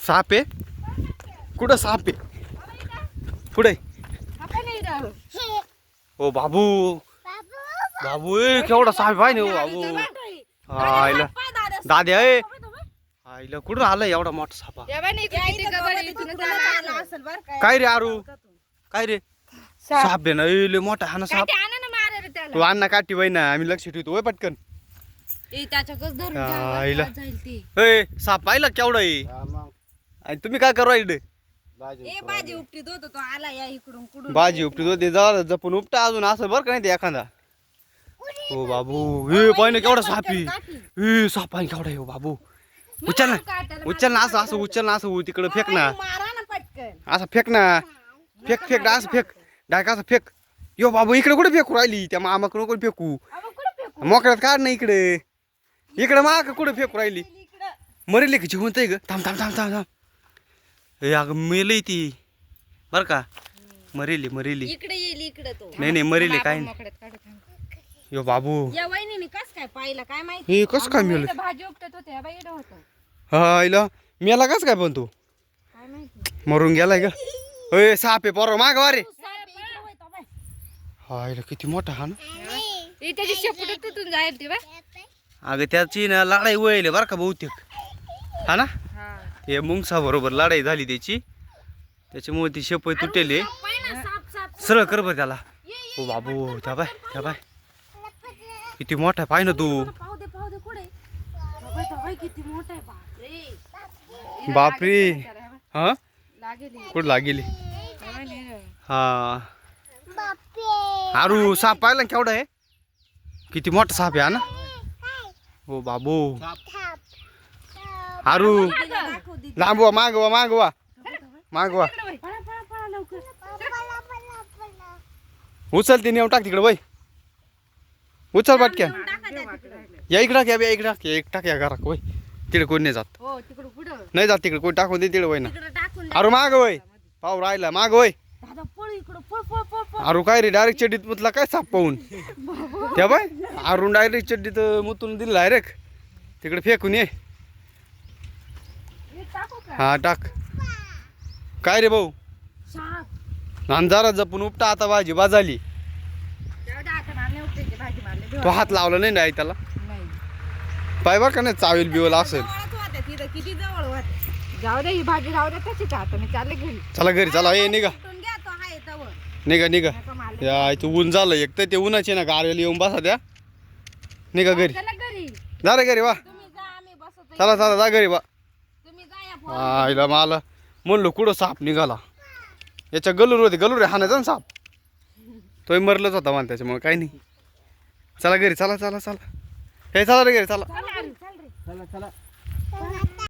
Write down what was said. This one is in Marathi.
साप आहे? कुठं साप आहे? पुढे ओ बाबू बाबू केवढा साप आहे ना बाबू. आईला दाद्या आईला कुठं आलं एवढा मोठा सापा? काय रे आरू काय रे साप आहे ना लय मोठा हा ना साप. तू अण्णा काठी बाई ना आम्ही लक्ष ठेवतो वय पटकन. आईला साप पाहिला केवढा आहे आणि तुम्ही काय करू इकडे? भाजी उपटीत होतो तो आला या इकडून कुठून भाजी उपटीत होते जा जपून उपटा अजून असं बरं का नाही ते एखादा. हो बाबू हे पाहिजे केवढा सापी हे साप आहे केवढा हो बाबू. उचल ना उचल ना असं असं उचल ना असं तिकडं फेक ना मारा ना पटकन. असं फेक ना फेक फेक असं फेक डायक असं फेक. यो बाबू इकडे कुठे फेकू राहिली त्या मामाकडे नको फेकू मोकळ्यात काढ ना इकडे इकडे माग कुठे फेकू राहिली मरेली का जिवंत आहे ग. थांब थांब थांब थांब थांब हे अगं मेली ती बर का मरेली मरेली इकडे येईल इकडे तो नाही नाही मरेली काय नाही. यो बाबू या वहिनीने कस काय पाहिलं काय माहिती. हे कसं काय मिळालं? भाजी उपटत होते बाई इकडे होतो हा इला मेला कस काय पण तू काय माहिती. मरून गेलाय का? अय साप आहे पोरं माग वारे. हा इला किती मोठा हा ना. त्याची शेपूट तुटून जाईल ते बाय. अगं त्याची ना लढाई वळली बरं का बहुतेक हा ना. हे मुंगसा बरोबर लढाई झाली त्याची त्याच्यामुळे ती शेपई तुटेली. सरळ कर बरं त्याला. ओ बाबू त्या बाय किती मोठा पाय ना तू. किती मोठा आहे बापरे. बापरे हा लागेल कुठं लागेली हा आरू साप पाहिला केवढा आहे किती मोठा साप आहे हा ना. हो बाबू आरू लांबवा मागवा मागवा मागवा उचल ते नेऊन टाक तिकडे वय उचल पटक्यान या इकडं घ्या इकडं एक टाक या घरात वय तिकडे कोणी नाही जात हो तिकडे पुढं नाही जात तिकडे कोणी टाकून दे तिकडे वय ना. तिकडे टाकून अरू माग वय पाहू राहिला माग वय. दादा पळ इकडं पळ पळ पळ पळ. अरू काय रे डायरेक्ट चड्डीत मुतला काय साप पाहून त्या बाय अरुण डायरेक्ट चड्डीत मुतून दिला डायरेक्ट तिकडे फेकून ये. हे टाकू का हा टाक काय रे भाऊ साप. अंधारात जपून उपटा आता भाजी बाजाली. तेवढ्या आता मारले होते ते भाजी मारले तो हात लावला नाही ना त्याला नाही. पाय बरं का नाही चावेल बिवल असेल. जवळच होते तिथं किती जवळ होते. जाऊ दे ही भाजी राहू दे तशीच आता मी चालले घरी. चला घरी चला ये निघा कुठून घ्या तो आहे तवर. निघा निघा नका मारले. या इथं ऊन झालं एक तर ते उन्हाचे ना गारवेला येऊन बसा द्या निघा घरी चला घरी जा रे घरी वा तुम्ही जा आम्ही बसतो. चला चला जा घरी वा. तुम्ही जा या फोन. आईला मला म्हणलो कुठं साप निघाला याच्या गलूर होते गलूर हाणायचा ना साप तोही मरलच होता मला त्याच्यामुळे काही नाही. चला घरी चला चला चला हे चला रे घरी चला चल रे, चल रे. चला चला